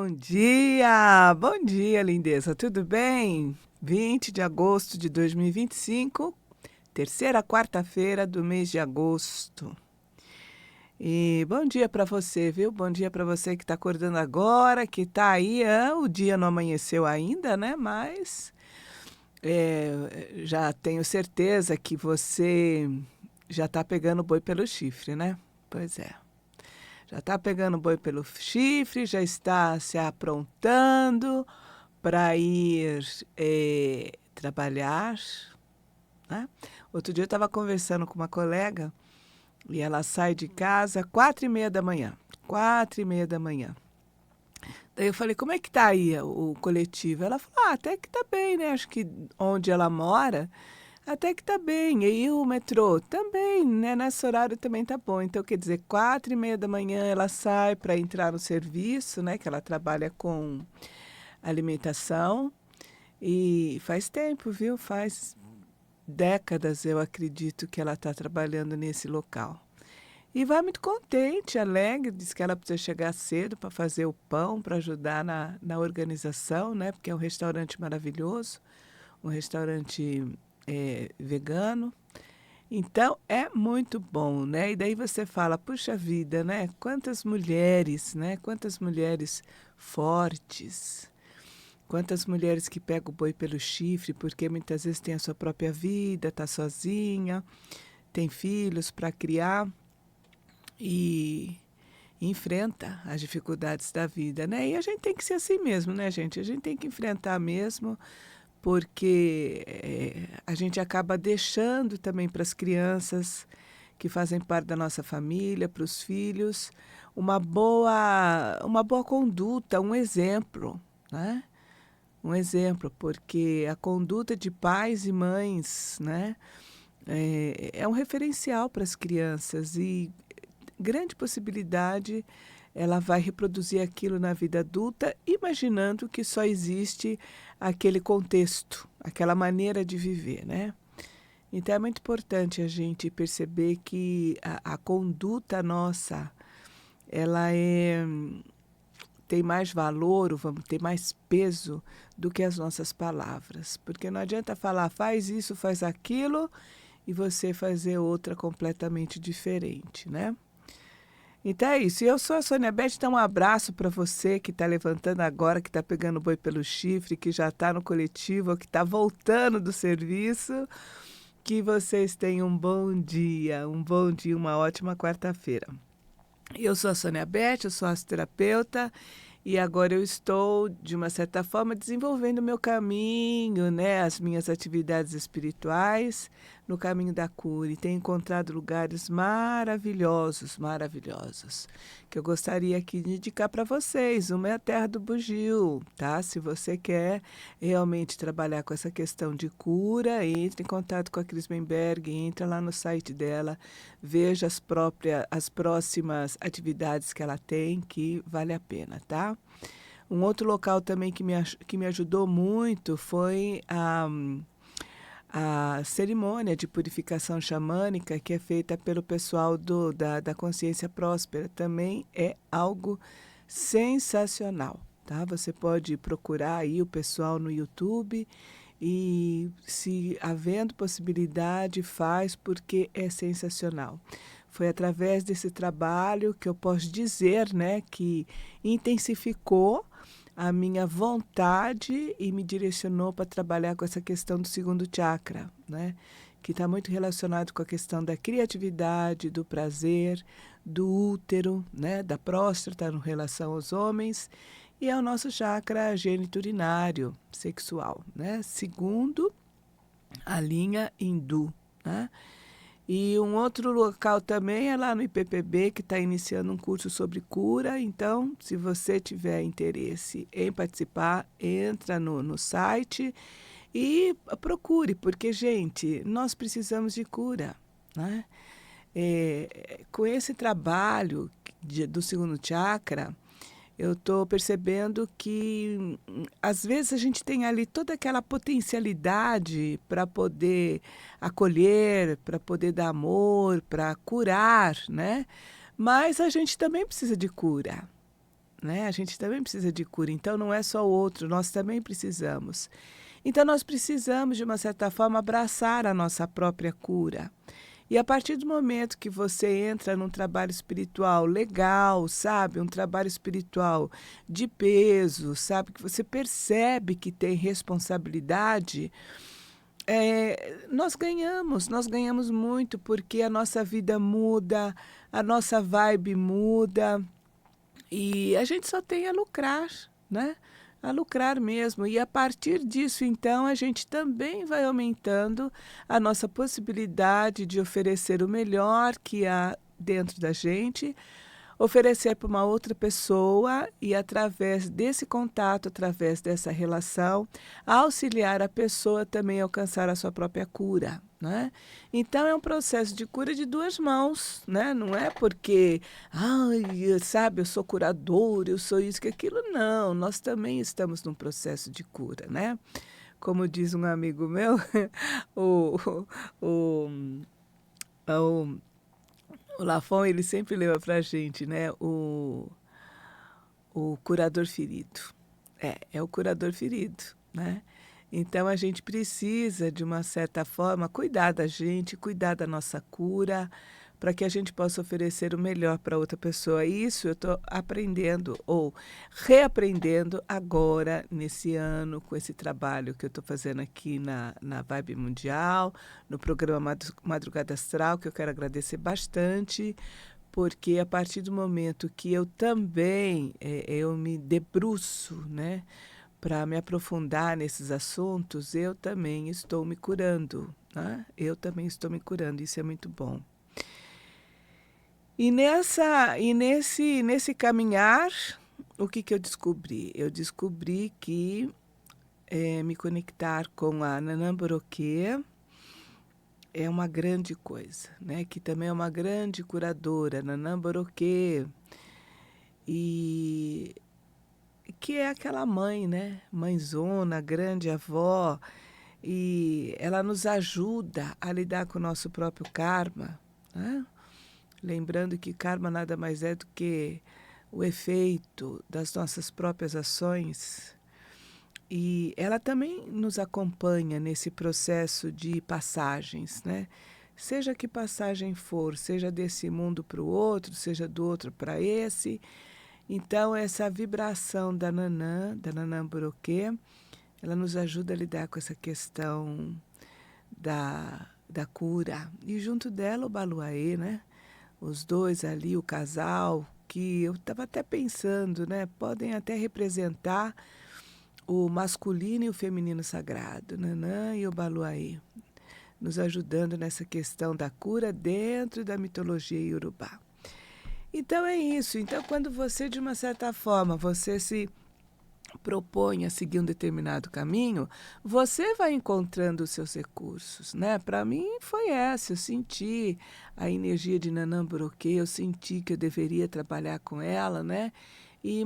Bom dia, lindeza, tudo bem? 20 de agosto de 2025, terceira quarta-feira do mês de agosto. E bom dia para você, viu? Bom dia para você que está acordando agora, que está aí, o dia não amanheceu ainda, né? Mas já tenho certeza que você já está pegando o boi pelo chifre, né? Pois é. Já está pegando o boi pelo chifre, já está se aprontando para ir trabalhar, né? Outro dia eu estava conversando com uma colega e ela sai de casa 4h30 da manhã. 4h30 da manhã. Daí eu falei, como é que tá aí o coletivo? Ela falou, até que tá bem, né? Acho que onde ela mora, até que tá bem. E o metrô também, né? Nesse horário também tá bom. Então, quer dizer, 4h30 da manhã ela sai para entrar no serviço, né? Que ela trabalha com alimentação. E faz tempo, viu? Faz décadas, eu acredito, que ela está trabalhando nesse local. E vai muito contente, alegre, diz que ela precisa chegar cedo para fazer o pão, para ajudar na organização, né? Porque é um restaurante maravilhoso, um restaurante vegano. Então, é muito bom, né? E daí você fala, puxa vida, né? Quantas mulheres, né? Quantas mulheres fortes, quantas mulheres que pegam o boi pelo chifre, porque muitas vezes tem a sua própria vida, está sozinha, tem filhos para criar e enfrenta as dificuldades da vida, né? E a gente tem que ser assim mesmo, né, gente? A gente tem que enfrentar mesmo, porque a gente acaba deixando também para as crianças que fazem parte da nossa família, para os filhos, uma boa conduta, um exemplo, né? Um exemplo, porque a conduta de pais e mães, né, é um referencial para as crianças e grande possibilidade ela vai reproduzir aquilo na vida adulta, imaginando que só existe aquele contexto, aquela maneira de viver, né? Então é muito importante a gente perceber que a conduta nossa, ela tem mais valor, vamos ter mais peso do que as nossas palavras. Porque não adianta falar, faz isso, faz aquilo, e você fazer outra completamente diferente, né? Então é isso. E eu sou a Sônia Beth, então um abraço para você que está levantando agora, que está pegando o boi pelo chifre, que já está no coletivo, ou que está voltando do serviço. Que vocês tenham um bom dia, uma ótima quarta-feira. Eu sou a Sônia Beth, eu sou astroterapeuta e agora eu estou, de uma certa forma, desenvolvendo o meu caminho, né, as minhas atividades espirituais no caminho da cura. E tenho encontrado lugares maravilhosos, maravilhosos, que eu gostaria aqui de indicar para vocês. Uma é a Terra do Bugio, tá? Se você quer realmente trabalhar com essa questão de cura, entre em contato com a Cris Benberg, entra lá no site dela, veja as próximas atividades que ela tem, que vale a pena, tá? Um outro local também que me ajudou muito foi a cerimônia de purificação xamânica que é feita pelo pessoal da Consciência Próspera. Também é algo sensacional, tá? Você pode procurar aí o pessoal no YouTube e, se havendo possibilidade, faz, porque é sensacional. Foi através desse trabalho que eu posso dizer, né, que intensificou a minha vontade e me direcionou para trabalhar com essa questão do segundo chakra, né, que está muito relacionado com a questão da criatividade, do prazer, do útero, né, da próstata em relação aos homens, e é o nosso chakra geniturinário sexual, né, segundo a linha hindu, né? E um outro local também é lá no IPPB, que está iniciando um curso sobre cura. Então, se você tiver interesse em participar, entra no site e procure, porque, gente, nós precisamos de cura, né? Com esse trabalho do segundo chakra, eu estou percebendo que, às vezes, a gente tem ali toda aquela potencialidade para poder acolher, para poder dar amor, para curar, né? Mas a gente também precisa de cura, né? A gente também precisa de cura. Então, não é só o outro, nós também precisamos. Então, nós precisamos, de uma certa forma, abraçar a nossa própria cura. E a partir do momento que você entra num trabalho espiritual legal, sabe? Um trabalho espiritual de peso, sabe? Que você percebe que tem responsabilidade, nós ganhamos muito, porque a nossa vida muda, a nossa vibe muda, e a gente só tem a lucrar, né? A lucrar mesmo. E a partir disso, então, a gente também vai aumentando a nossa possibilidade de oferecer o melhor que há dentro da gente, oferecer para uma outra pessoa e, através desse contato, através dessa relação, auxiliar a pessoa também a alcançar a sua própria cura, né? Então, é um processo de cura de duas mãos, né? Não é porque, ai, sabe, eu sou curador, eu sou isso, que aquilo. Não, nós também estamos num processo de cura, né? Como diz um amigo meu, o, o, o, o Lafon, ele sempre leva para a gente, né? O curador ferido. É o curador ferido, né? Então, a gente precisa, de uma certa forma, cuidar da gente, cuidar da nossa cura, para que a gente possa oferecer o melhor para outra pessoa. Isso eu estou aprendendo ou reaprendendo agora, nesse ano, com esse trabalho que eu estou fazendo aqui na Vibe Mundial, no programa Madrugada Astral, que eu quero agradecer bastante, porque a partir do momento que eu também eu me debruço, né, para me aprofundar nesses assuntos, eu também estou me curando, né? Eu também estou me curando, isso é muito bom. Nesse caminhar, o que eu descobri? Eu descobri que me conectar com a Nanamboroquê é uma grande coisa, né? Que também é uma grande curadora, Nanamboroquê, e que é aquela mãe, né? Mãezona, grande avó, e ela nos ajuda a lidar com o nosso próprio karma, né? Lembrando que karma nada mais é do que o efeito das nossas próprias ações. E ela também nos acompanha nesse processo de passagens, né? Seja que passagem for, seja desse mundo para o outro, seja do outro para esse. Então, essa vibração da Nanamboroquê, ela nos ajuda a lidar com essa questão da cura. E junto dela o Baluaê, né? Os dois ali, o casal, que eu estava até pensando, né? Podem até representar o masculino e o feminino sagrado, Nanã e o Baluaê, nos ajudando nessa questão da cura dentro da mitologia iorubá. Então é isso. Então, quando você, de uma certa forma, você se propõe a seguir um determinado caminho, você vai encontrando os seus recursos, né? Para mim foi essa, eu senti a energia de Nanamboroquê, eu senti que eu deveria trabalhar com ela, né?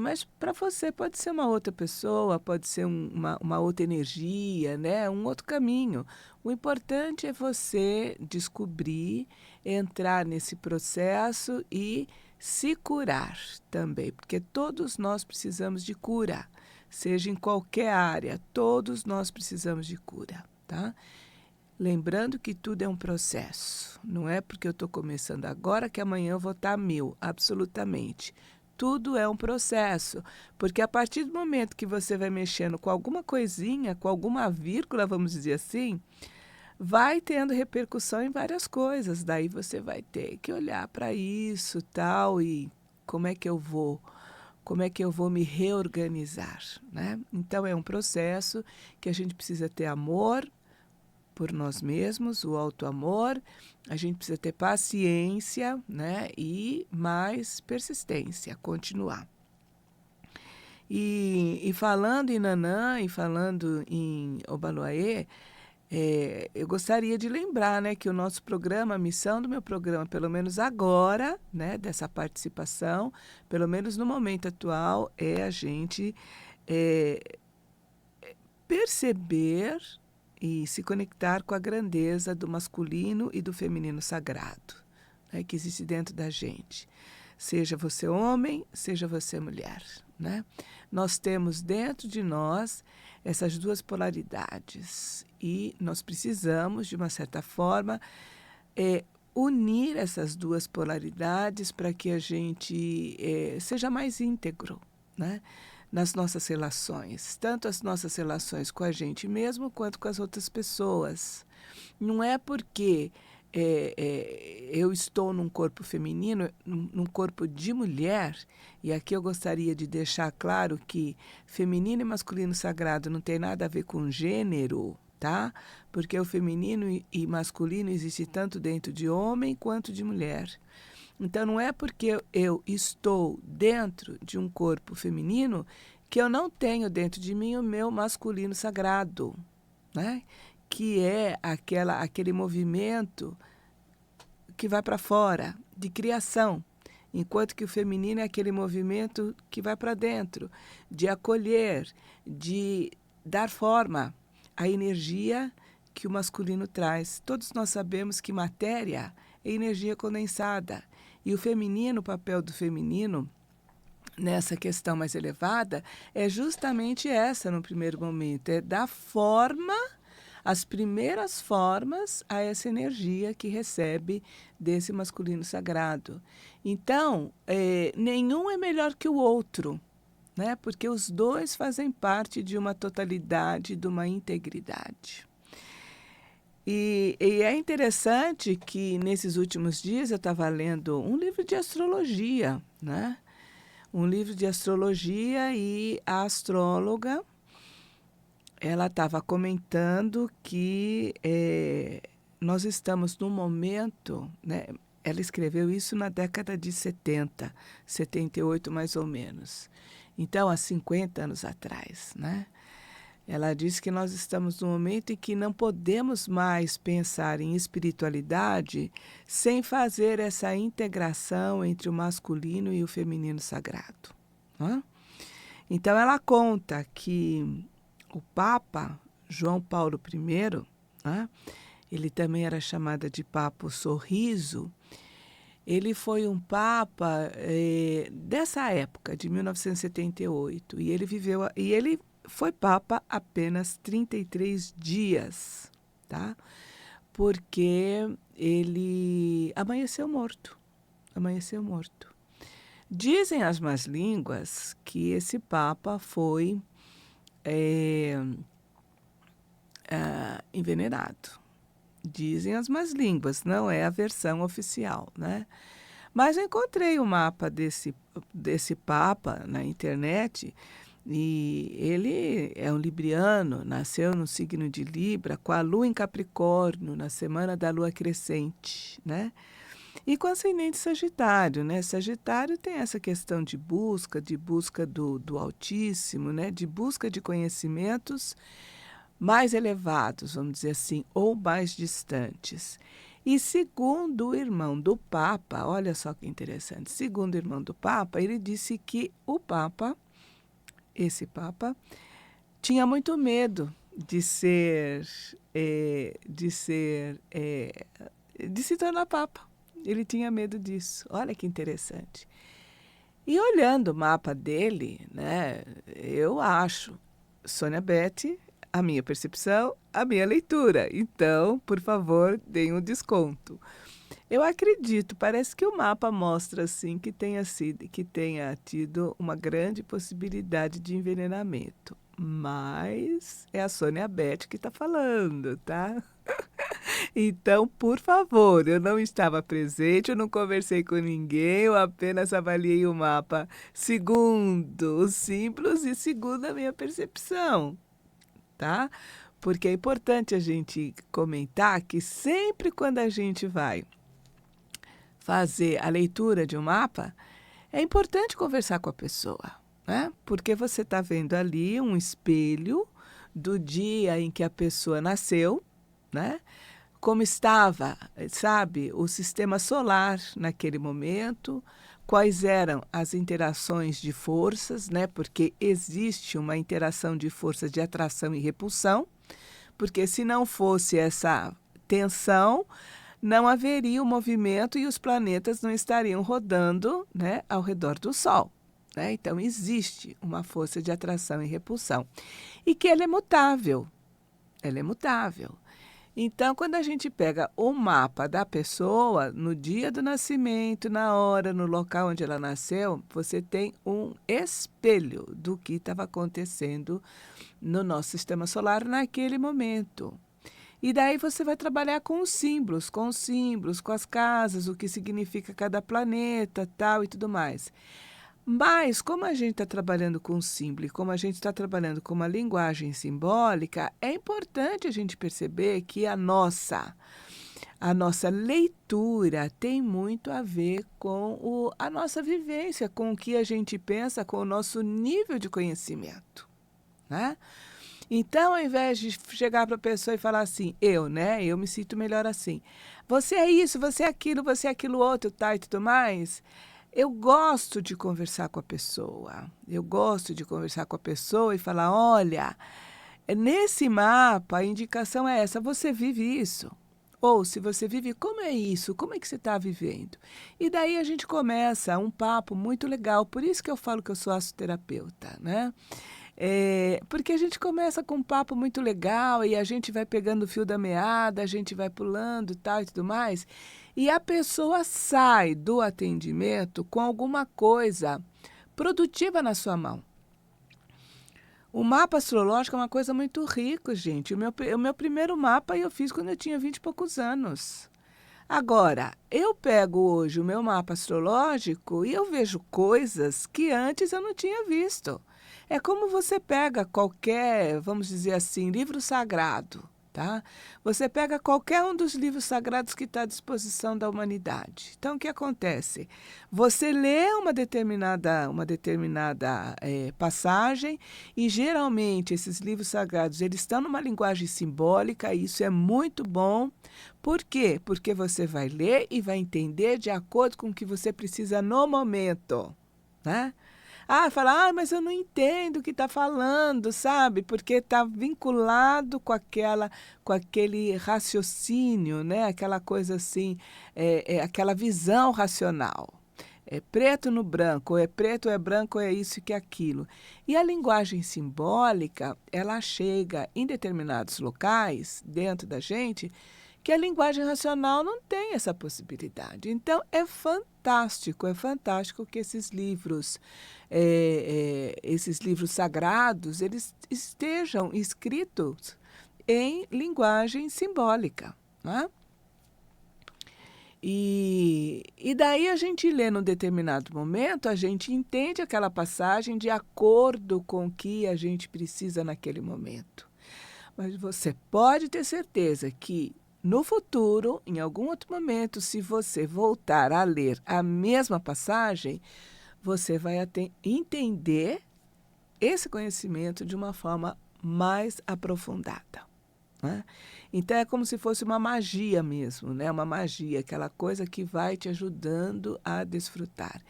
Mas para você pode ser uma outra pessoa, pode ser uma outra energia, né? Um outro caminho. O importante é você descobrir, entrar nesse processo e se curar também, porque todos nós precisamos de cura. Seja em qualquer área, todos nós precisamos de cura, tá? Lembrando que tudo é um processo. Não é porque eu estou começando agora que amanhã eu vou estar 1000, absolutamente. Tudo é um processo, porque a partir do momento que você vai mexendo com alguma coisinha, com alguma vírgula, vamos dizer assim, vai tendo repercussão em várias coisas. Daí você vai ter que olhar para isso, tal, e como é que eu vou me reorganizar, né? Então, é um processo que a gente precisa ter amor por nós mesmos, o autoamor, a gente precisa ter paciência, né? E mais persistência, continuar. E falando em Nanã e falando em Obaluaê, eu gostaria de lembrar, né, que o nosso programa, a missão do meu programa, pelo menos agora, né, dessa participação, pelo menos no momento atual, é a gente perceber e se conectar com a grandeza do masculino e do feminino sagrado, né, que existe dentro da gente. Seja você homem, seja você mulher, né? Nós temos dentro de nós essas duas polaridades e nós precisamos, de uma certa forma, unir essas duas polaridades para que a gente seja mais íntegro, né? Nas nossas relações, tanto as nossas relações com a gente mesmo quanto com as outras pessoas. Não é porque eu estou num corpo feminino, num corpo de mulher, e aqui eu gostaria de deixar claro que feminino e masculino sagrado não tem nada a ver com gênero, tá? Porque o feminino e masculino existe tanto dentro de homem quanto de mulher. Então, não é porque eu estou dentro de um corpo feminino que eu não tenho dentro de mim o meu masculino sagrado, né? Que é aquele movimento que vai para fora, de criação, enquanto que o feminino é aquele movimento que vai para dentro, de acolher, de dar forma à energia que o masculino traz. Todos nós sabemos que matéria é energia condensada, e o feminino, o papel do feminino nessa questão mais elevada é justamente essa no primeiro momento, é dar forma, as primeiras formas a essa energia que recebe desse masculino sagrado. Então, nenhum é melhor que o outro, né? Porque os dois fazem parte de uma totalidade, de uma integridade. E é interessante que nesses últimos dias eu estava lendo um livro de astrologia, né? Um livro de astrologia, e a astróloga, ela estava comentando que nós estamos num momento, né? Ela escreveu isso na década de 70, 78 mais ou menos. Então, há 50 anos atrás, né? Ela disse que nós estamos num momento em que não podemos mais pensar em espiritualidade sem fazer essa integração entre o masculino e o feminino sagrado, né? Então, ela conta que o Papa João Paulo I, né, ele também era chamado de Papa Sorriso, ele foi um Papa dessa época, de 1978, e ele foi Papa apenas 33 dias, tá? Porque ele amanheceu morto, amanheceu morto. Dizem as más línguas que esse Papa foi envenenado. Dizem as más línguas, não é a versão oficial, né? Mas eu encontrei o mapa desse Papa na internet, e ele é um libriano, nasceu no signo de Libra, com a lua em Capricórnio, na semana da lua crescente, né? E com ascendente Sagitário, né? Sagitário tem essa questão de busca do Altíssimo, né? De busca de conhecimentos mais elevados, vamos dizer assim, ou mais distantes. E segundo o irmão do Papa, olha só que interessante, segundo o irmão do Papa, ele disse que esse Papa, tinha muito medo de se tornar Papa. Ele tinha medo disso. Olha que interessante. E olhando o mapa dele, né, eu acho, Sônia Beth, a minha percepção, a minha leitura. Então, por favor, deem um desconto. Eu acredito, parece que o mapa mostra assim que tenha tido uma grande possibilidade de envenenamento. Mas é a Sônia Beth que está falando, tá? Então, por favor, eu não estava presente, eu não conversei com ninguém, eu apenas avaliei o mapa segundo os símbolos e segundo a minha percepção, tá? Porque é importante a gente comentar que sempre quando a gente vai fazer a leitura de um mapa, é importante conversar com a pessoa, né? Porque você está vendo ali um espelho do dia em que a pessoa nasceu, né? Como estava, sabe, o sistema solar naquele momento, quais eram as interações de forças, né? Porque existe uma interação de forças de atração e repulsão, porque se não fosse essa tensão, não haveria o movimento e os planetas não estariam rodando, né, ao redor do Sol. Né? Então, existe uma força de atração e repulsão. E que ela é mutável. Ela é mutável. Então, quando a gente pega o mapa da pessoa, no dia do nascimento, na hora, no local onde ela nasceu, você tem um espelho do que estava acontecendo no nosso sistema solar naquele momento. E daí você vai trabalhar com os símbolos, com as casas, o que significa cada planeta, tal e tudo mais. Mas, como a gente está trabalhando com símbolo, como a gente está trabalhando com uma linguagem simbólica, é importante a gente perceber que a nossa leitura tem muito a ver com a nossa vivência, com o que a gente pensa, com o nosso nível de conhecimento. Né? Então, ao invés de chegar para a pessoa e falar assim, eu me sinto melhor assim. Você é isso, você é aquilo outro, tá, e tudo mais. Eu gosto de conversar com a pessoa. Eu gosto de conversar com a pessoa e falar, olha, nesse mapa a indicação é essa, você vive isso. Ou se você vive, como é isso? Como é que você está vivendo? E daí a gente começa um papo muito legal. Por isso que eu falo que eu sou assoterapeuta, né? Porque a gente começa com um papo muito legal e a gente vai pegando o fio da meada, a gente vai pulando tal e tudo mais. E a pessoa sai do atendimento com alguma coisa produtiva na sua mão. O mapa astrológico é uma coisa muito rica, gente. O meu primeiro mapa eu fiz quando eu tinha 20 e poucos anos. Agora, eu pego hoje o meu mapa astrológico e eu vejo coisas que antes eu não tinha visto. É como você pega qualquer, vamos dizer assim, livro sagrado, tá? Você pega qualquer um dos livros sagrados que está à disposição da humanidade. Então, o que acontece? Você lê uma determinada passagem e, geralmente, esses livros sagrados eles estão numa linguagem simbólica e isso é muito bom. Por quê? Porque você vai ler e vai entender de acordo com o que você precisa no momento, né? Mas eu não entendo o que está falando, sabe? Porque está vinculado com aquele raciocínio, né? Aquela coisa assim, aquela visão racional. É preto no branco, ou é preto, ou é branco, ou é isso que é aquilo. E a linguagem simbólica, ela chega em determinados locais, dentro da gente, que a linguagem racional não tem essa possibilidade. Então, é fantástico que esses livros sagrados, eles estejam escritos em linguagem simbólica. Né? E daí a gente lê num determinado momento, a gente entende aquela passagem de acordo com o que a gente precisa naquele momento. Mas você pode ter certeza que no futuro, em algum outro momento, se você voltar a ler a mesma passagem, você vai entender esse conhecimento de uma forma mais aprofundada. Né? Então, é como se fosse uma magia mesmo, né? Uma magia, aquela coisa que vai te ajudando a desfrutar.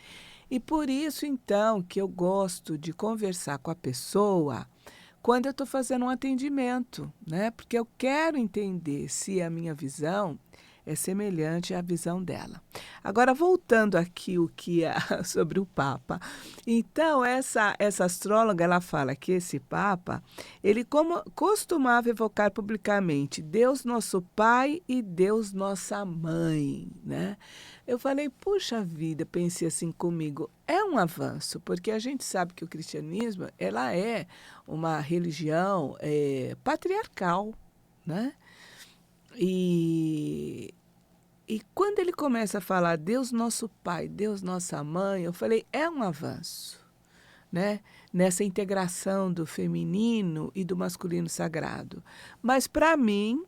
E por isso, então, que eu gosto de conversar com a pessoa quando eu estou fazendo um atendimento, né? Porque eu quero entender se a minha visão é semelhante à visão dela. Agora, voltando aqui sobre o Papa. Então, essa astróloga, ela fala que esse Papa, ele costumava evocar publicamente Deus nosso Pai e Deus nossa Mãe, né? Eu falei, puxa vida, pensei assim comigo, é um avanço, porque a gente sabe que o cristianismo, ela é uma religião patriarcal, né? E quando ele começa a falar Deus nosso Pai, Deus nossa Mãe, eu falei, é um avanço, né? Nessa integração do feminino e do masculino sagrado. Mas para mim,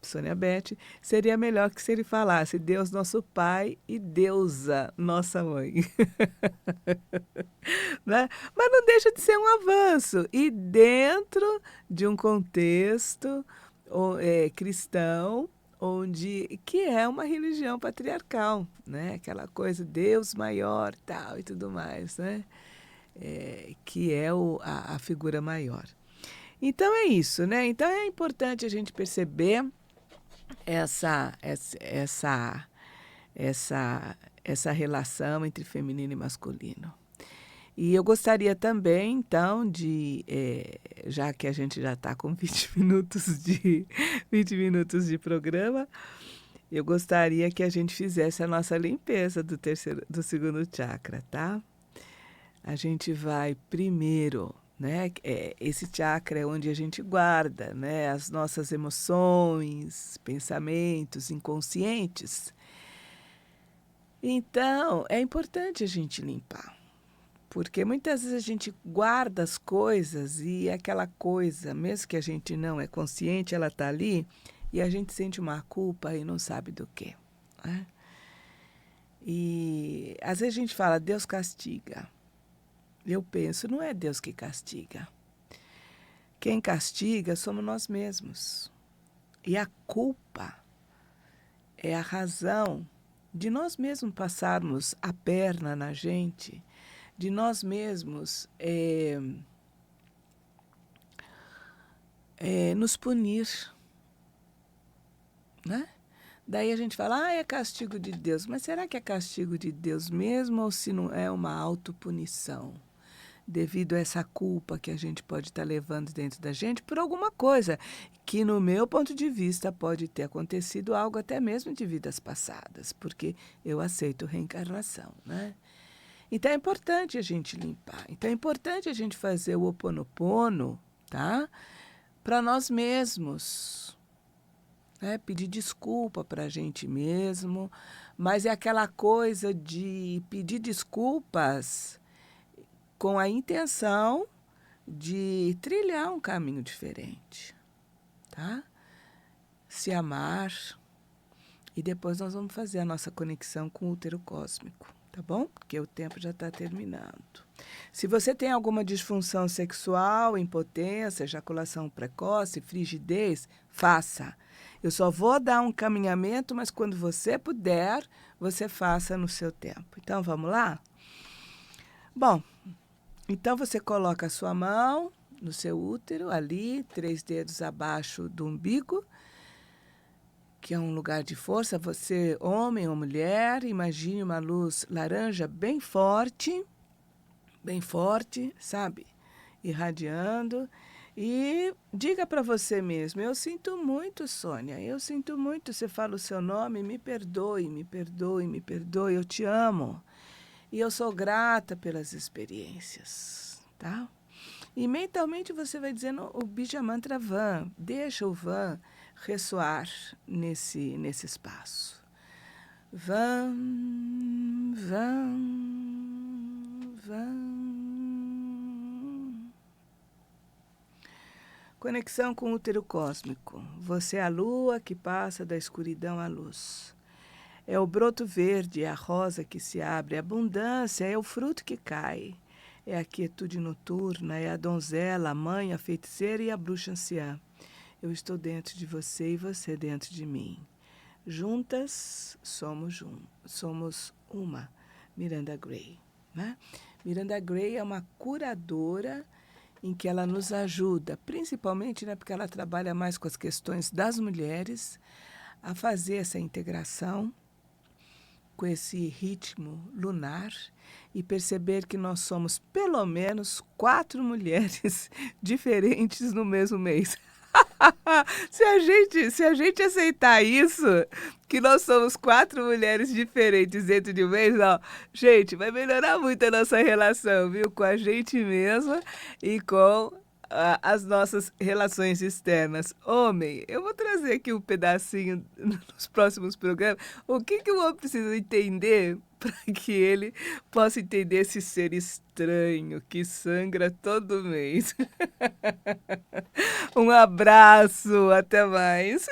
Sônia Beth, seria melhor que se ele falasse Deus nosso Pai e Deusa nossa Mãe. Né? Mas não deixa de ser um avanço. E dentro de um contexto cristão, que é uma religião patriarcal, né? Aquela coisa, Deus maior, tal e tudo mais, né? Que é a figura maior. Então é isso, né? Então é importante a gente perceber essa, essa, essa, essa relação entre feminino e masculino. E eu gostaria também, então, já que a gente já está com 20 minutos de programa, eu gostaria que a gente fizesse a nossa limpeza do segundo chakra, tá? A gente vai primeiro, né? Esse chakra é onde a gente guarda, né, as nossas emoções, pensamentos inconscientes. Então, é importante a gente limpar. Porque muitas vezes a gente guarda as coisas e aquela coisa, mesmo que a gente não é consciente, ela está ali e a gente sente uma culpa e não sabe do quê, né? E às vezes a gente fala, Deus castiga. Eu penso, não é Deus que castiga. Quem castiga somos nós mesmos. E a culpa é a razão de nós mesmos passarmos a perna na gente, de nós mesmos nos punir, né? Daí a gente fala, é castigo de Deus. Mas será que é castigo de Deus mesmo ou se não é uma autopunição? Devido a essa culpa que a gente pode estar levando dentro da gente por alguma coisa que, no meu ponto de vista, pode ter acontecido algo até mesmo de vidas passadas, porque eu aceito reencarnação, né? Então é importante a gente limpar. Então é importante a gente fazer o Ho Oponopono, tá? Para nós mesmos, né? Pedir desculpa para a gente mesmo, mas é aquela coisa de pedir desculpas com a intenção de trilhar um caminho diferente, tá? Se amar. E depois nós vamos fazer a nossa conexão com o útero cósmico, tá bom? Porque o tempo já está terminando. Se você tem alguma disfunção sexual, impotência, ejaculação precoce, frigidez, faça. Eu só vou dar um caminhamento, mas quando você puder, você faça no seu tempo. Então, vamos lá? Bom, então você coloca a sua mão no seu útero, ali, 3 dedos abaixo do umbigo, que é um lugar de força. Você, homem ou mulher, imagine uma luz laranja bem forte, sabe? Irradiando. E diga para você mesmo, eu sinto muito, Sônia, eu sinto muito. Você fala o seu nome, me perdoe, me perdoe, me perdoe, eu te amo. E eu sou grata pelas experiências, tá? E mentalmente você vai dizendo o Bija Mantra Van. Deixa o Van ressoar nesse espaço. Van, van, van. Conexão com o útero cósmico. Você é a lua que passa da escuridão à luz. É o broto verde, é a rosa que se abre, é a abundância, é o fruto que cai. É a quietude noturna, é a donzela, a mãe, a feiticeira e a bruxa anciã. Eu estou dentro de você e você dentro de mim. Juntas somos uma. Miranda Gray, né? Miranda Gray é uma curadora em que ela nos ajuda, principalmente, né, porque ela trabalha mais com as questões das mulheres, a fazer essa integração com esse ritmo lunar e perceber que nós somos pelo menos 4 mulheres diferentes no mesmo mês. Se a gente aceitar isso, que nós somos 4 mulheres diferentes dentro de um mês, ó, gente, vai melhorar muito a nossa relação, viu? Com a gente mesma e com as nossas relações externas. Homem, eu vou trazer aqui um pedacinho nos próximos programas. O que o homem precisa entender para que ele possa entender esse ser estranho que sangra todo mês. Um abraço, até mais.